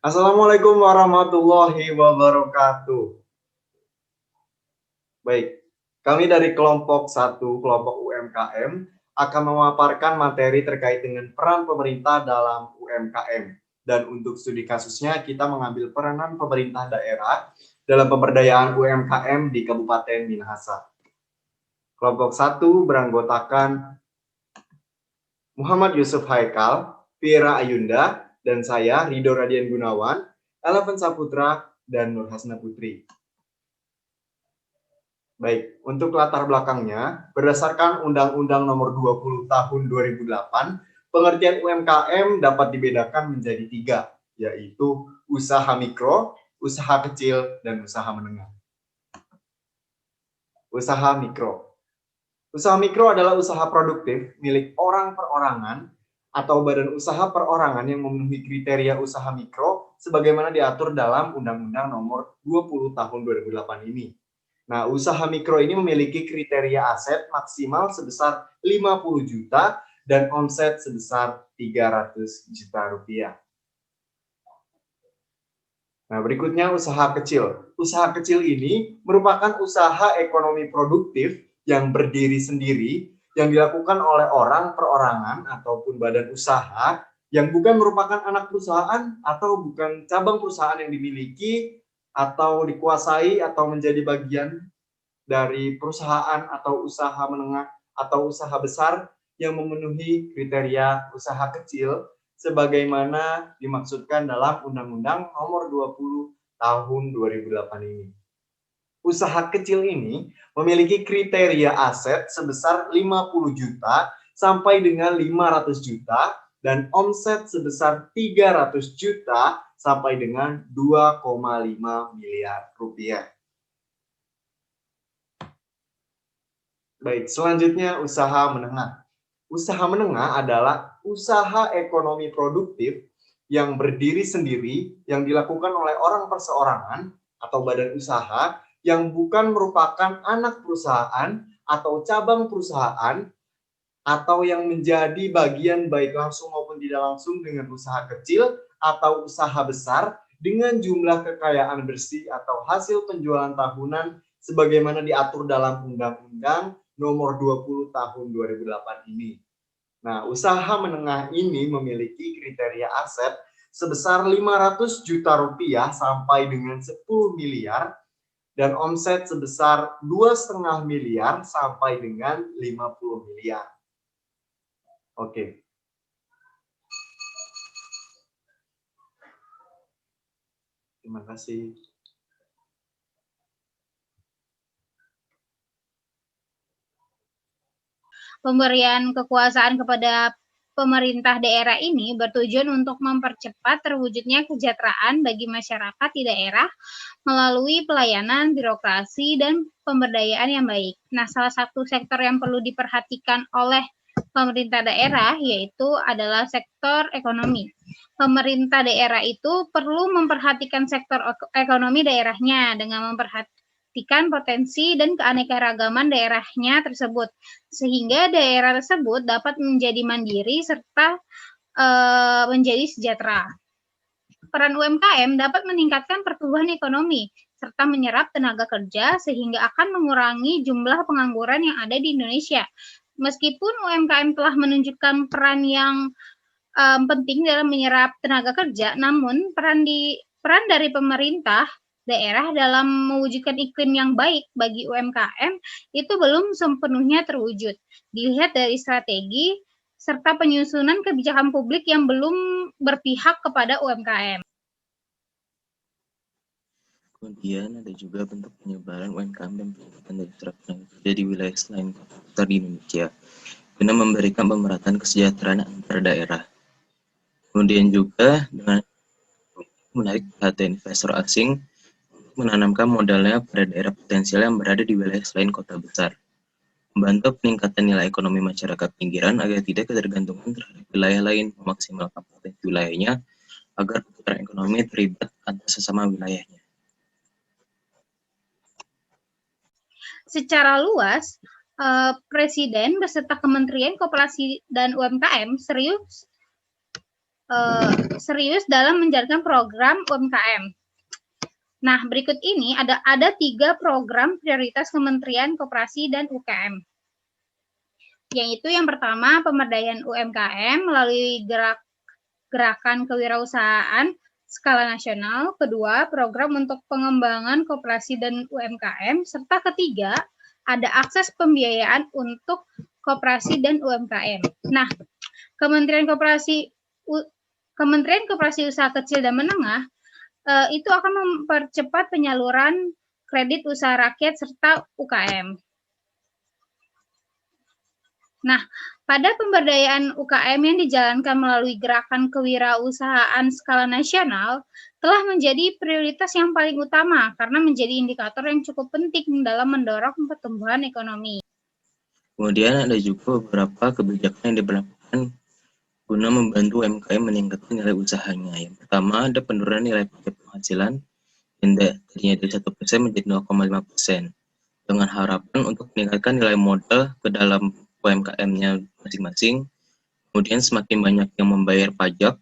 Assalamualaikum warahmatullahi wabarakatuh. Baik, kami dari kelompok 1, kelompok UMKM, akan memaparkan materi terkait dengan peran pemerintah dalam UMKM. Dan untuk studi kasusnya, kita mengambil peranan pemerintah daerah dalam pemberdayaan UMKM di Kabupaten Minahasa. Kelompok 1 beranggotakan Muhammad Yusuf Haikal, Fira Ayunda, dan saya, Rido Radian Gunawan, Eleven Saputra, dan Nur Hasna Putri. Baik, untuk latar belakangnya, berdasarkan Undang-Undang Nomor 20 Tahun 2008, pengertian UMKM dapat dibedakan menjadi 3, yaitu usaha mikro, usaha kecil, dan usaha menengah. Usaha mikro. Usaha mikro adalah usaha produktif milik orang perorangan atau badan usaha perorangan yang memenuhi kriteria usaha mikro sebagaimana diatur dalam Undang-Undang Nomor 20 Tahun 2008 ini. Nah, usaha mikro ini memiliki kriteria aset maksimal sebesar 50 juta dan omset sebesar 300 juta rupiah. Nah, berikutnya usaha kecil. Usaha kecil ini merupakan usaha ekonomi produktif yang berdiri sendiri yang dilakukan oleh orang perorangan ataupun badan usaha yang bukan merupakan anak perusahaan atau bukan cabang perusahaan yang dimiliki atau dikuasai atau menjadi bagian dari perusahaan atau usaha menengah atau usaha besar yang memenuhi kriteria usaha kecil sebagaimana dimaksudkan dalam Undang-Undang Nomor 20 Tahun 2008 ini. Usaha kecil ini memiliki kriteria aset sebesar 50 juta sampai dengan 500 juta dan omset sebesar 300 juta sampai dengan 2,5 miliar rupiah. Baik, selanjutnya usaha menengah. Usaha menengah adalah usaha ekonomi produktif yang berdiri sendiri yang dilakukan oleh orang perseorangan atau badan usaha yang bukan merupakan anak perusahaan atau cabang perusahaan atau yang menjadi bagian baik langsung maupun tidak langsung dengan usaha kecil atau usaha besar dengan jumlah kekayaan bersih atau hasil penjualan tahunan sebagaimana diatur dalam Undang-Undang Nomor 20 Tahun 2008 ini. Nah, usaha menengah ini memiliki kriteria aset sebesar 500 juta rupiah sampai dengan 10 miliar dan omset sebesar 2,5 miliar sampai dengan 50 miliar. Oke. Terima kasih. Pemberian kekuasaan kepada pemerintah daerah ini bertujuan untuk mempercepat terwujudnya kesejahteraan bagi masyarakat di daerah melalui pelayanan, birokrasi, dan pemberdayaan yang baik. Nah, salah satu sektor yang perlu diperhatikan oleh pemerintah daerah yaitu adalah sektor ekonomi. Pemerintah daerah itu perlu memperhatikan sektor ekonomi daerahnya dengan memperhatikan potensi dan keanekaragaman daerahnya tersebut, sehingga daerah tersebut dapat menjadi mandiri serta menjadi sejahtera. Peran UMKM dapat meningkatkan pertumbuhan ekonomi serta menyerap tenaga kerja sehingga akan mengurangi jumlah pengangguran yang ada di Indonesia. Meskipun UMKM telah menunjukkan peran yang penting dalam menyerap tenaga kerja, namun peran dari pemerintah daerah dalam mewujudkan iklim yang baik bagi UMKM itu belum sepenuhnya terwujud. Dilihat dari strategi serta penyusunan kebijakan publik yang belum berpihak kepada UMKM. Kemudian ada juga bentuk penyebaran UMKM dan peningkatan dari tenaga kerja di wilayah selain kota besar di Indonesia guna memberikan pemerataan kesejahteraan antar daerah. Kemudian juga dengan menarik perhatian investor asing untuk menanamkan modalnya pada daerah potensial yang berada di wilayah selain kota besar, membantu peningkatan nilai ekonomi masyarakat pinggiran agar tidak ketergantungan terhadap wilayah lain, memaksimalkan potensi wilayahnya agar perputaran ekonomi terlibat antar sesama wilayahnya. Secara luas, Presiden beserta Kementerian Koperasi dan UMKM serius serius dalam menjalankan program UMKM. Nah, berikut ini ada 3 program prioritas Kementerian Koperasi dan UKM. Yaitu yang pertama, pemberdayaan UMKM melalui gerakan kewirausahaan skala nasional. Kedua, program untuk pengembangan koperasi dan UMKM. Serta ketiga, ada akses pembiayaan untuk koperasi dan UMKM. Nah, Kementerian Koperasi Usaha Kecil dan Menengah itu akan mempercepat penyaluran kredit usaha rakyat serta UKM. Nah, pada pemberdayaan UKM yang dijalankan melalui gerakan kewirausahaan skala nasional telah menjadi prioritas yang paling utama karena menjadi indikator yang cukup penting dalam mendorong pertumbuhan ekonomi. Kemudian ada juga beberapa kebijakan yang diberlakukan guna membantu UMKM meningkatkan nilai usahanya. Yang pertama, ada penurunan nilai pajak penghasilan yang tadinya dari 1% menjadi 0,5% dengan harapan untuk meningkatkan nilai modal ke dalam UMKM-nya masing-masing. Kemudian semakin banyak yang membayar pajak,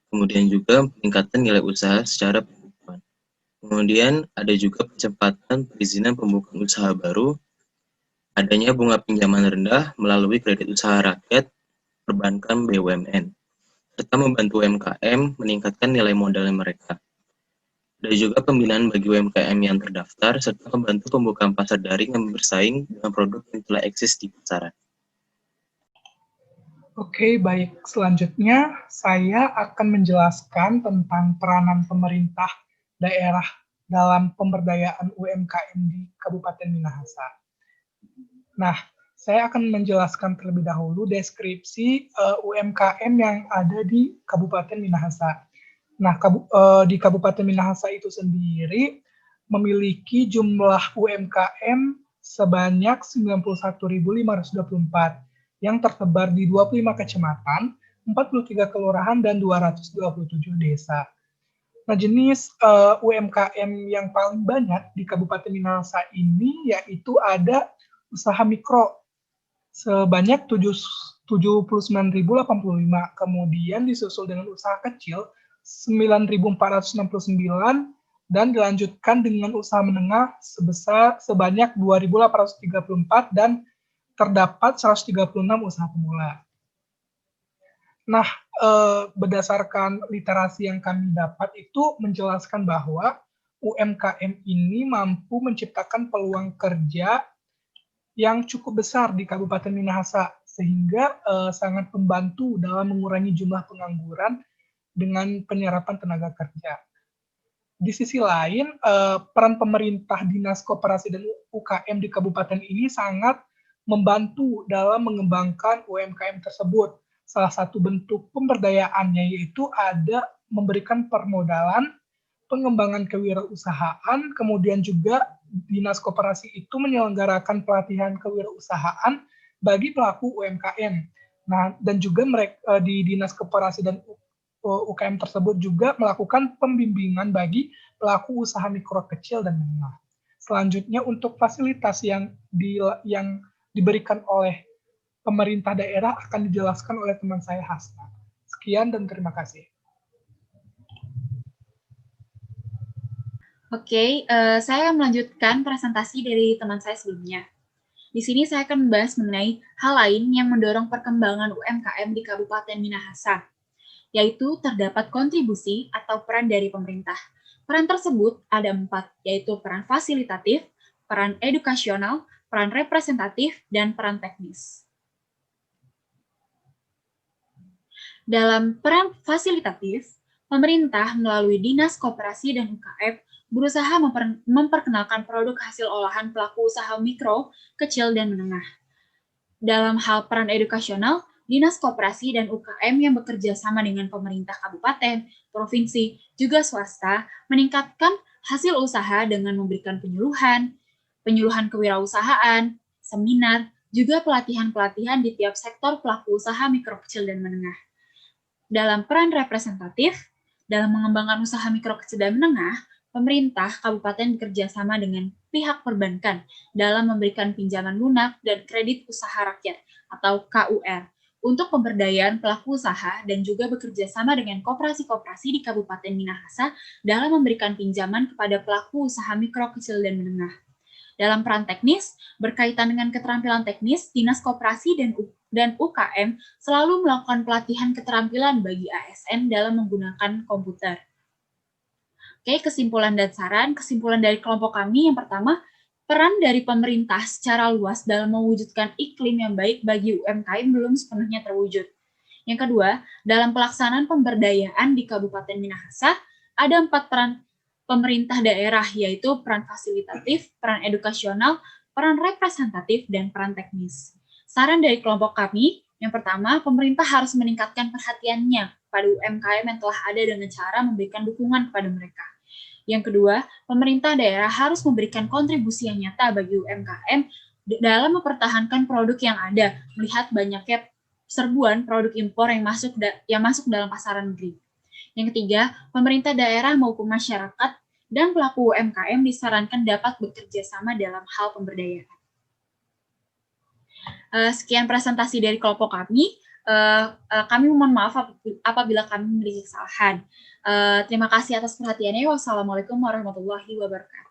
kemudian juga peningkatan nilai usaha secara keseluruhan. Kemudian ada juga percepatan perizinan pembukaan usaha baru, adanya bunga pinjaman rendah melalui kredit usaha rakyat, perbankan BUMN, serta membantu UMKM meningkatkan nilai modal mereka. Ada juga pembinaan bagi UMKM yang terdaftar, serta membantu pembukaan pasar daring yang bersaing dengan produk yang telah eksis di pasaran. Oke, baik. Selanjutnya, saya akan menjelaskan tentang peranan pemerintah daerah dalam pemberdayaan UMKM di Kabupaten Minahasa. Nah, saya akan menjelaskan terlebih dahulu deskripsi UMKM yang ada di Kabupaten Minahasa. Nah, di Kabupaten Minahasa itu sendiri memiliki jumlah UMKM sebanyak 91.524 yang tersebar di 25 kecamatan, 43 kelurahan, dan 227 desa. Nah, jenis UMKM yang paling banyak di Kabupaten Minahasa ini yaitu ada usaha mikro sebanyak 79.085, kemudian disusul dengan usaha kecil 9.469, dan dilanjutkan dengan usaha menengah sebanyak 2.834 dan terdapat 136 usaha pemula. Nah, berdasarkan literasi yang kami dapat itu menjelaskan bahwa UMKM ini mampu menciptakan peluang kerja yang cukup besar di Kabupaten Minahasa, sehingga sangat membantu dalam mengurangi jumlah pengangguran dengan penyerapan tenaga kerja. Di sisi lain, peran pemerintah Dinas Koperasi dan UKM di kabupaten ini sangat membantu dalam mengembangkan UMKM tersebut. Salah satu bentuk pemberdayaannya yaitu ada memberikan permodalan, pengembangan kewirausahaan, kemudian juga Dinas Koperasi itu menyelenggarakan pelatihan kewirausahaan bagi pelaku UMKM. Nah, dan juga mereka di Dinas Koperasi dan UKM tersebut juga melakukan pembimbingan bagi pelaku usaha mikro kecil dan menengah. Selanjutnya untuk fasilitas yang diberikan oleh pemerintah daerah akan dijelaskan oleh teman saya Hasna. Sekian dan terima kasih. Oke, saya melanjutkan presentasi dari teman saya sebelumnya. Di sini saya akan membahas mengenai hal lain yang mendorong perkembangan UMKM di Kabupaten Minahasa, yaitu terdapat kontribusi atau peran dari pemerintah. Peran tersebut ada 4, yaitu peran fasilitatif, peran edukasional, peran representatif, dan peran teknis. Dalam peran fasilitatif, pemerintah melalui Dinas Koperasi dan UKM berusaha memperkenalkan produk hasil olahan pelaku usaha mikro, kecil, dan menengah. Dalam hal peran edukasional, Dinas Koperasi dan UKM yang bekerja sama dengan pemerintah kabupaten, provinsi, juga swasta meningkatkan hasil usaha dengan memberikan penyuluhan kewirausahaan, seminar, juga pelatihan-pelatihan di tiap sektor pelaku usaha mikro, kecil, dan menengah. Dalam peran representatif, dalam mengembangkan usaha mikro, kecil, dan menengah, pemerintah kabupaten bekerja sama dengan pihak perbankan dalam memberikan pinjaman lunak dan kredit usaha rakyat atau KUR untuk pemberdayaan pelaku usaha dan juga bekerja sama dengan koperasi-koperasi di Kabupaten Minahasa dalam memberikan pinjaman kepada pelaku usaha mikro, kecil, dan menengah. Dalam peran teknis, berkaitan dengan keterampilan teknis, Dinas Koperasi dan UKM selalu melakukan pelatihan keterampilan bagi ASN dalam menggunakan komputer. Oke, kesimpulan dan saran. Kesimpulan dari kelompok kami yang pertama, peran dari pemerintah secara luas dalam mewujudkan iklim yang baik bagi UMKM belum sepenuhnya terwujud. Yang kedua, dalam pelaksanaan pemberdayaan di Kabupaten Minahasa, ada 4 peran pemerintah daerah, yaitu peran fasilitatif, peran edukasional, peran representatif, dan peran teknis. Saran dari kelompok kami, yang pertama, pemerintah harus meningkatkan perhatiannya pada UMKM yang telah ada dengan cara memberikan dukungan kepada mereka. Yang kedua, pemerintah daerah harus memberikan kontribusi yang nyata bagi UMKM dalam mempertahankan produk yang ada, melihat banyaknya serbuan produk impor yang masuk dalam pasaran negeri. Yang ketiga, pemerintah daerah maupun masyarakat dan pelaku UMKM disarankan dapat bekerja sama dalam hal pemberdayaan. Sekian presentasi dari kelompok kami. Kami mohon maaf apabila kami memiliki kesalahan. Terima kasih atas perhatiannya. Wassalamualaikum warahmatullahi wabarakatuh.